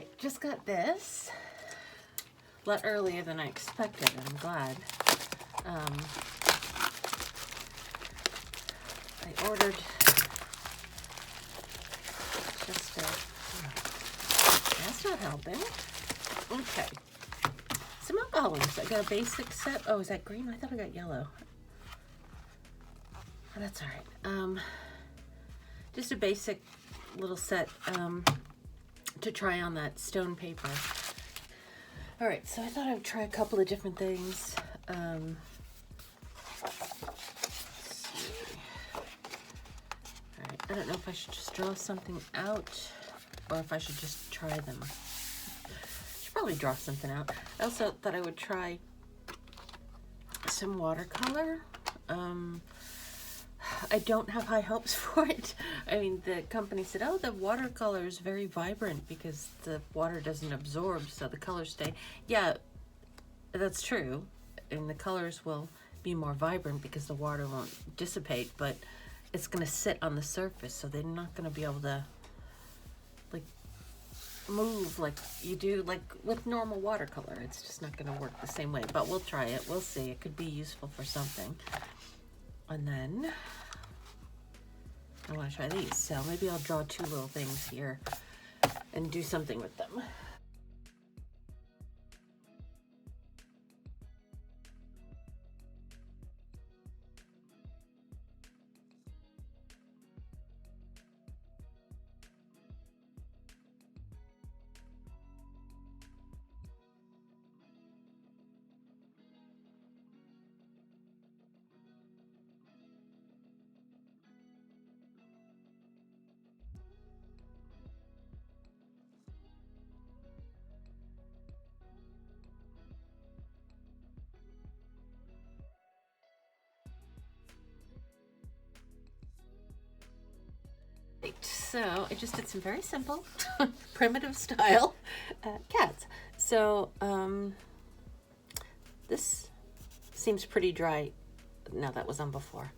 right, just got this. A lot earlier than I expected, I'm glad. I ordered just a, that's not helping. Okay. Some alcohol inks. I got a basic set. Oh, is that green? I thought I got yellow. Oh, that's all right. Just a basic little set to try on that stone paper. All right, so I thought I would try a couple of different things. All right, I don't know if I should just draw something out or if I should just try them. I should probably draw something out. I also thought I would try some watercolor. I don't have high hopes for it. I mean, the company said, oh, the watercolor is very vibrant because the water doesn't absorb, so the colors stay. Yeah, that's true. And the colors will be more vibrant because the water won't dissipate, but it's going to sit on the surface, so they're not going to be able to, like, move like you do, like, with normal watercolor. It's just not going to work the same way, but we'll try it. We'll see. It could be useful for something. And then I want to try these, so maybe I'll draw two little things here and do something with them. So I just did some very simple, primitive style cats. So this seems pretty dry. No, that was on before.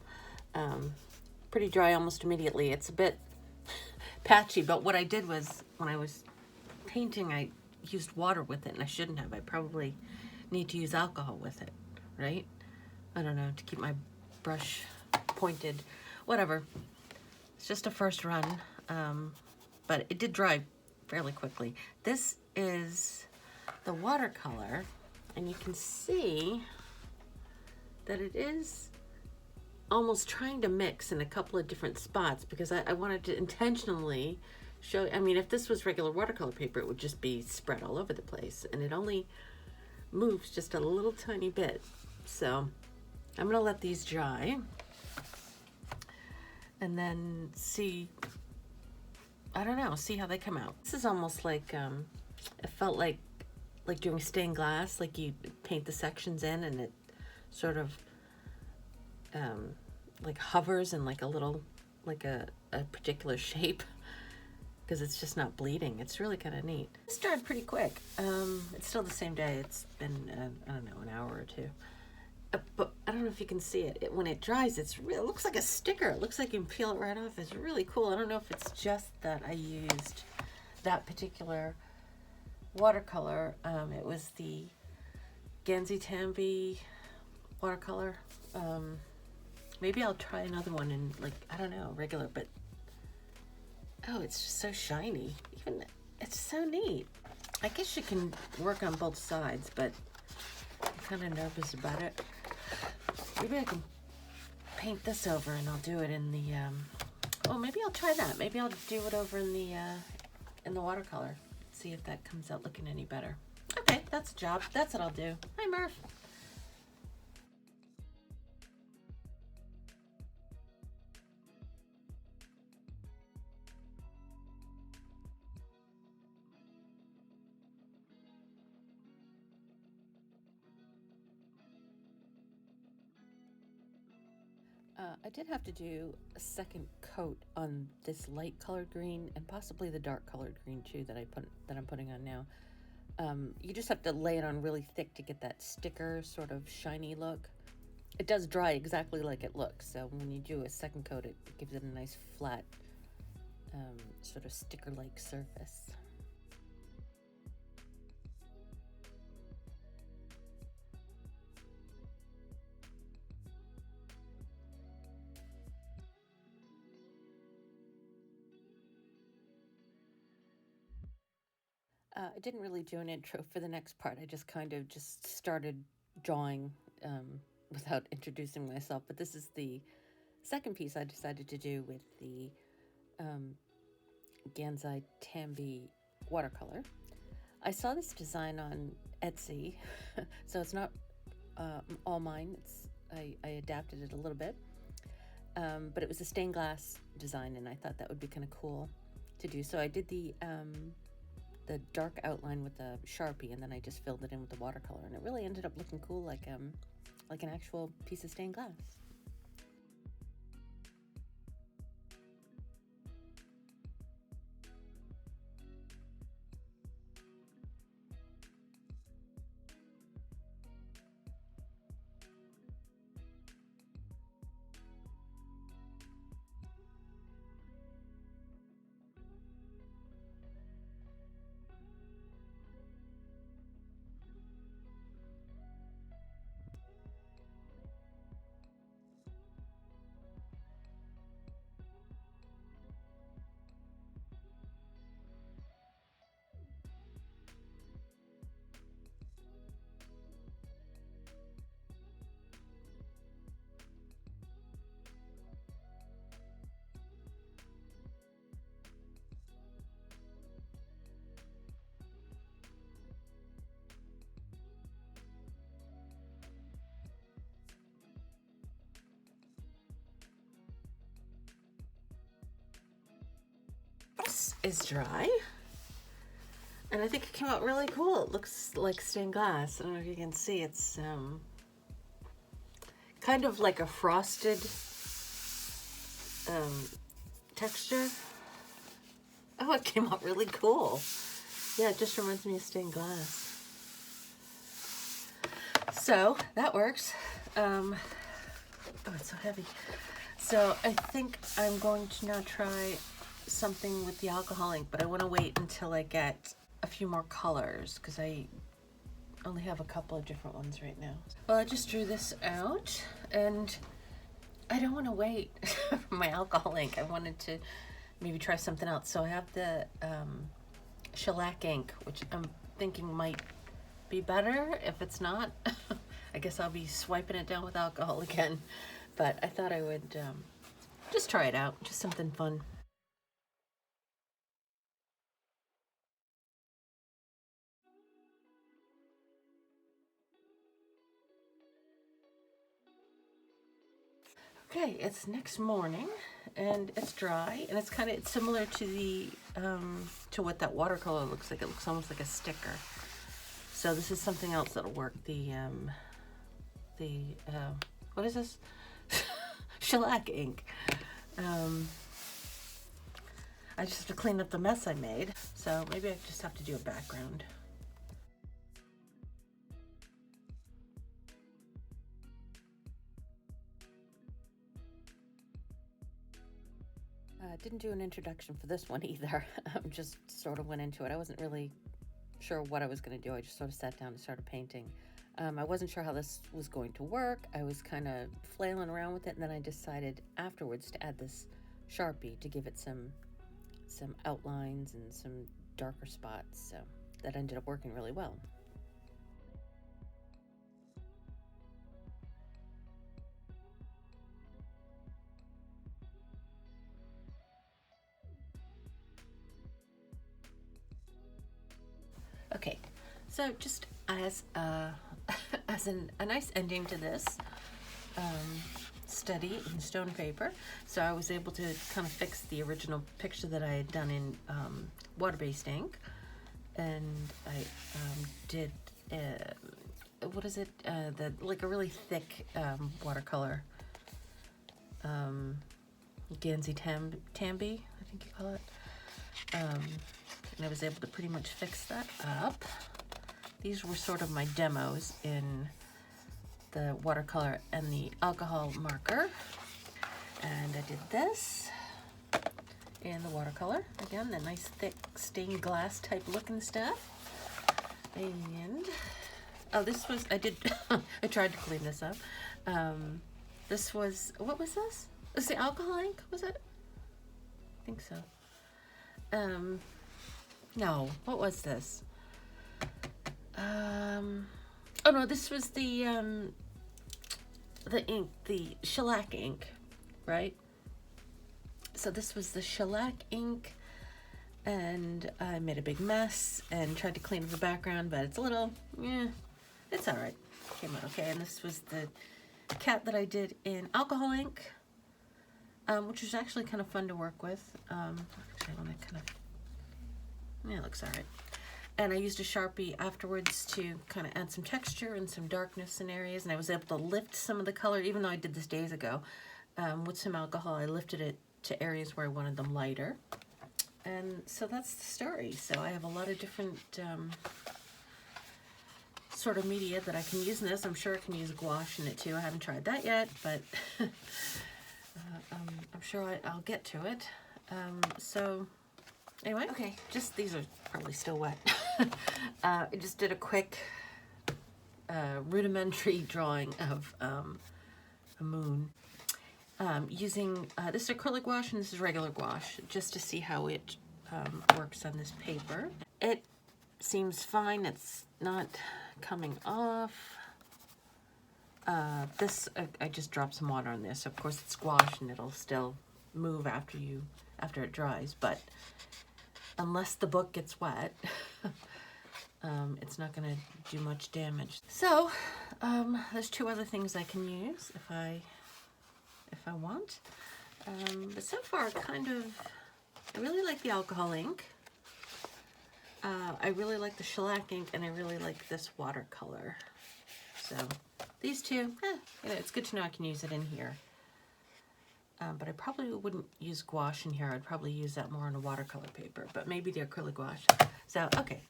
Pretty dry almost immediately. It's a bit patchy, but what I did was when I was painting, I used water with it, and I shouldn't have. I probably need to use alcohol with it, right? I don't know, to keep my brush pointed, whatever. It's just a first run, but it did dry fairly quickly. This is the watercolor, and you can see that it is almost trying to mix in a couple of different spots because I wanted to intentionally show. I mean, if this was regular watercolor paper, it would just be spread all over the place, and it only moves just a little tiny bit. So I'm gonna let these dry and then see, I don't know, see how they come out. This is almost like, it felt like doing stained glass, like you paint the sections in and it sort of like hovers in like a little, like a particular shape because it's just not bleeding. It's really kind of neat. It started pretty quick. It's still the same day. It's been, I don't know, an hour or two. But I don't know if you can see it. When it dries, it looks like a sticker. It looks like you can peel it right off. It's really cool. I don't know if it's just that I used that particular watercolor. It was the Ganzi watercolor. Maybe I'll try another one in, like, I don't know, regular, but oh, it's just so shiny. Even it's so neat. I guess you can work on both sides, but I'm kind of nervous about it. Maybe I can paint this over and I'll do it in the, oh, maybe I'll try that. Maybe I'll do it over in the watercolor. See if that comes out looking any better. Okay, that's a job. That's what I'll do. Hi, Murph. I did have to do a second coat on this light colored green and possibly the dark colored green too that I'm putting on now. You just have to lay it on really thick to get that sticker sort of shiny look. It does dry exactly like it looks, so when you do a second coat, it gives it a nice flat sort of sticker-like surface. I didn't really do an intro for the next part. I just kind of just started drawing without introducing myself. But this is the second piece I decided to do with the Gansai Tambi watercolor. I saw this design on Etsy, so it's not all mine. I adapted it a little bit, but it was a stained glass design, and I thought that would be kind of cool to do. So I did the dark outline with the Sharpie, and then I just filled it in with the watercolor, and it really ended up looking cool, like an actual piece of stained glass. This is dry, and I think it came out really cool. It looks like stained glass. I don't know if you can see. It's kind of like a frosted texture. Oh, it came out really cool. Yeah, it just reminds me of stained glass. So that works. Oh, it's so heavy. So I think I'm going to now try something with the alcohol ink, but I want to wait until I get a few more colors because I only have a couple of different ones right now. Well, I just drew this out, and I don't want to wait for my alcohol ink. I wanted to maybe try something else. So I have the shellac ink, which I'm thinking might be better. If it's not, I guess I'll be swiping it down with alcohol again. But I thought I would just try it out, just something fun. Okay, it's next morning, and it's dry, and it's similar to the to what that watercolor looks like. It looks almost like a sticker. So this is something else that'll work. The what is this? Shellac ink. I just have to clean up the mess I made. So maybe I just have to do a background. Didn't do an introduction for this one either. Just sort of went into it. I wasn't really sure what I was going to do. I just sort of sat down and started painting. I wasn't sure how this was going to work. I was kind of flailing around with it, and then I decided afterwards to add this Sharpie to give it some outlines and some darker spots. So that ended up working really well. Okay, so just as as a nice ending to this study in stone paper, so I was able to kind of fix the original picture that I had done in water-based ink, and I did what is it? Like a really thick watercolor, Gansai Tambi, I think you call it. And I was able to pretty much fix that up. These were sort of my demos in the watercolor and the alcohol marker. And I did this in the watercolor. Again, the nice thick stained glass type looking stuff. And, oh, this was, I tried to clean this up. This was, what was this? Was the alcohol ink, was it? I think so. No, what was this? Oh no, this was the ink, the shellac ink, right? So this was the shellac ink, and I made a big mess and tried to clean up the background, but it's a little, yeah, it's all right. Came out okay. And this was the cat that I did in alcohol ink, which was actually kind of fun to work with. Actually, I want to kind of, yeah, it looks all right. And I used a Sharpie afterwards to kind of add some texture and some darkness in areas, and I was able to lift some of the color, even though I did this days ago. With some alcohol, I lifted it to areas where I wanted them lighter. And so that's the story. So I have a lot of different sort of media that I can use in this. I'm sure I can use gouache in it too. I haven't tried that yet, but I'm sure I'll get to it. So anyway, okay, just these are probably still wet. I just did a quick rudimentary drawing of a moon using this acrylic gouache and this is regular gouache, just to see how it works on this paper. It seems fine. It's not coming off. This I just dropped some water on this. Of course, it's gouache and it'll still move after it dries, but unless the book gets wet, it's not going to do much damage. So there's two other things I can use if I want. But so far, I really like the alcohol ink. I really like the shellac ink, and I really like this watercolor. So these two, you know, it's good to know I can use it in here. But I probably wouldn't use gouache in here. I'd probably use that more on a watercolor paper, but maybe the acrylic gouache. So, okay,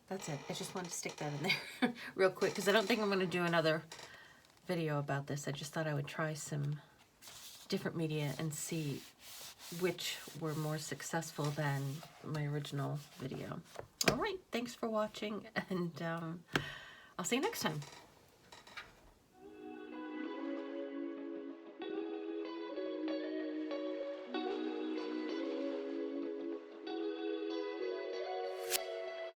that's it. I just wanted to stick that in there real quick because I don't think I'm going to do another video about this. I just thought I would try some different media and see which were more successful than my original video. All right, thanks for watching, and I'll see you next time.